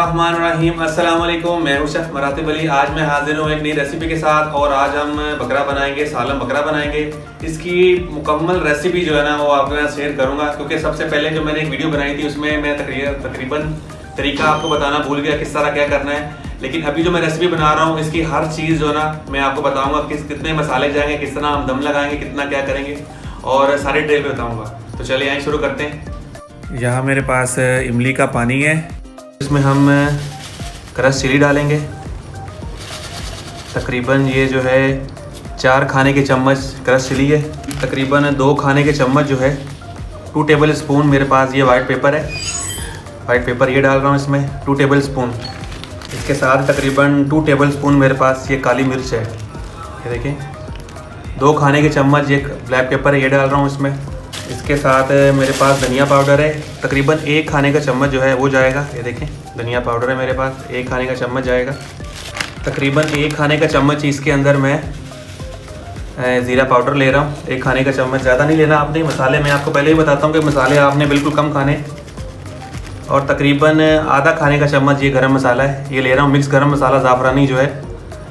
बिस्मिल्लाहिर्रहमानिर्रहीम। अस्सलाम वालेकुम। मैं हूं शेफ मरातिब अली। आज मैं हाजिर हूं एक नई रेसिपी के साथ और आज हम बकरा बनाएंगे, सालम बकरा बनाएंगे। इसकी मुकम्मल रेसिपी जो है ना वो आपके साथ शेयर करूंगा, क्योंकि सबसे पहले जो मैंने एक वीडियो बनाई थी उसमें मैं तकरीबन तरीका आपको बताना भूल गया किस तरह क्या करना है। लेकिन अभी जो मैं रेसिपी बना रहा हूँ इसकी हर चीज़ जो है ना मैं आपको बताऊँगा, कितने मसाले जाएंगे, किस तरह हम दम लगाएंगे, कितना क्या करेंगे और सारे डिटेल में बताऊँगा। तो चलिए यहाँ शुरू करते हैं। यहाँ मेरे पास इमली का पानी है, इसमें हम क्रश चिली डालेंगे। तकरीबन ये जो है 4 खाने के चम्मच क्रश चिली है। तकरीबन 2 खाने के चम्मच जो है 2 टेबल स्पून मेरे पास ये वाइट पेपर है। वाइट पेपर ये डाल रहा हूँ इसमें 2 टेबल स्पून। इसके साथ तकरीबन 2 टेबल स्पून मेरे पास ये काली मिर्च है। ये देखें 2 खाने के चम्मच ये ब्लैक पेपर है, ये डाल रहा हूँ इसमें। इसके साथ मेरे पास धनिया पाउडर है, तकरीबन 1 खाने का चम्मच जो है वो जाएगा। ये देखें धनिया पाउडर है मेरे पास, 1 खाने का चम्मच जाएगा। तकरीबन 1 खाने का चम्मच इसके अंदर मैं ज़ीरा पाउडर ले रहा हूँ। 1 खाने का चम्मच, ज़्यादा नहीं लेना आपने। मसाले मैं आपको पहले ही बताता हूँ कि मसाले आपने बिल्कुल कम खाने। और तकरीबन आधा खाने का चम्मच ये गरम मसाला है, ये ले रहा हूँ। मिक्स गरम मसाला ज़ाफ़रानी जो है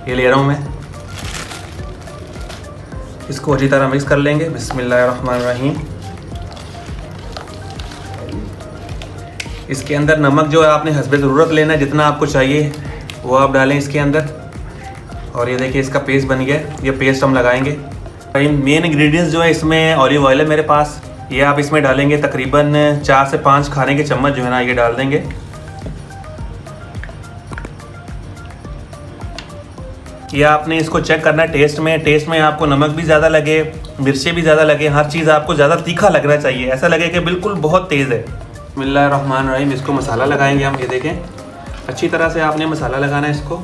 ये ले रहा हूँ मैं। इसको अच्छी तरह मिक्स कर लेंगे। बिस्मिल्लाहिर्रहमानिर्रहीम। इसके अंदर नमक जो है आपने हस्बे ज़रूरत लेना है, जितना आपको चाहिए वो आप डालें इसके अंदर। और ये देखिए इसका पेस्ट बन गया, ये पेस्ट हम लगाएंगे। मेन इंग्रेडिएंट्स जो है इसमें ऑलिव ऑयल है मेरे पास, ये आप इसमें डालेंगे। तकरीबन 4 से 5 खाने के चम्मच जो है ना ये डाल देंगे। ये आपने इसको चेक करना है टेस्ट में आपको नमक भी ज़्यादा लगे, मिर्चें भी ज़्यादा लगे, हर चीज़ आपको ज़्यादा तीखा लगना चाहिए, ऐसा लगे कि बिल्कुल बहुत तेज़ है। बिस्मिल्लाहिर्रहमानिर्रहीम। इसको मसाला लगाएंगे हम। ये देखें अच्छी तरह से आपने मसाला लगाना है इसको।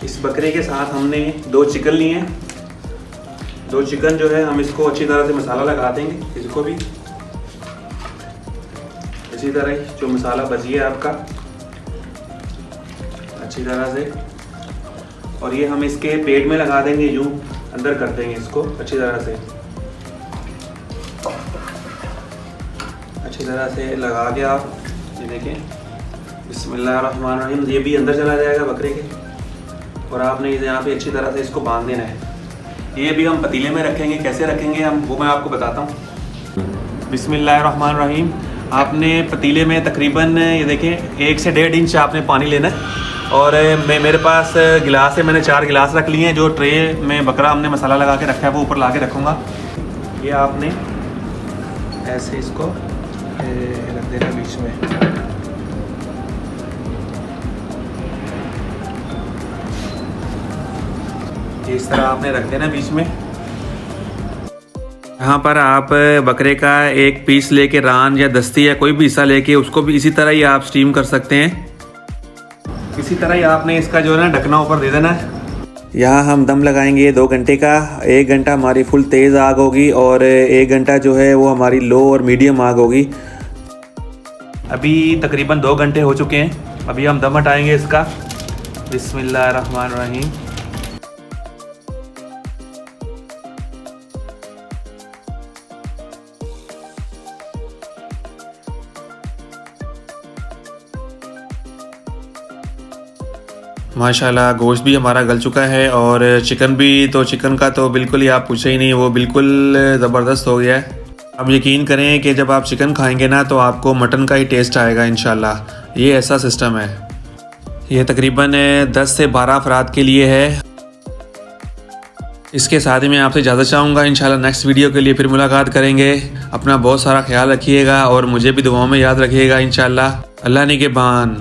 इस बकरे के साथ हमने 2 चिकन लिए हैं। 2 चिकन जो है हम इसको अच्छी तरह से मसाला लगा देंगे। इसको भी इसी तरह ही जो मसाला बची है आपका अच्छी तरह से, और ये हम इसके पेट में लगा देंगे, यूँ अंदर कर देंगे इसको अच्छी तरह से। अच्छी तरह से लगा के आप ये देखें बिस्मिल्लाहिर्रहमानिर्रहीम, ये भी अंदर चला जाएगा बकरे के। और आपने यहाँ पे अच्छी तरह से इसको बांध देना है। ये भी हम पतीले में रखेंगे, कैसे रखेंगे हम वो मैं आपको बताता हूँ। बिस्मिल्लाहिर्रहमानिर्रहीम। आपने पतीले में तकरीबन ये देखें 1 से 1.5 इंच आपने पानी लेना है। और मेरे पास गिलास है, मैंने 4 गिलास रख लिए हैं। जो ट्रे में बकरा हमने मसाला लगा के रखा है वो ऊपर ला के रखूँगा। ये आपने ऐसे इसको रख देना बीच में। इस तरह आपने रख देना बीच में। यहाँ पर आप बकरे का एक पीस लेके, रान या दस्ती या कोई भी हिस्सा लेके उसको भी इसी तरह ही आप स्टीम कर सकते हैं। इसी तरह ही आपने इसका जो है ना ढकना ऊपर दे देना है। यहाँ हम दम लगाएंगे 2 घंटे का। 1 घंटा हमारी फुल तेज़ आग होगी और 1 घंटा जो है वो हमारी लो और मीडियम आग होगी। अभी तकरीबन 2 घंटे हो चुके हैं। अभी हम दम हटाएंगे इसका। बिस्मिल्लाहिर्रहमानिर्रहीम। माशाल्लाह गोश्त भी हमारा गल चुका है और चिकन भी, तो चिकन का तो बिल्कुल ही आप पूछे ही नहीं, वो बिल्कुल ज़बरदस्त हो गया है। अब यकीन करें कि जब आप चिकन खाएंगे ना तो आपको मटन का ही टेस्ट आएगा इंशाल्लाह। ये ऐसा सिस्टम है। ये तकरीबन 10 से 12 अफराद के लिए है। इसके साथ ही मैं आपसे इजाज़त चाहूँगा। इंशाल्लाह नेक्स्ट वीडियो के लिए फिर मुलाकात करेंगे। अपना बहुत सारा ख्याल रखिएगा और मुझे भी दुआओं में याद रखिएगा इंशाल्लाह। अल्लाह निगहबान।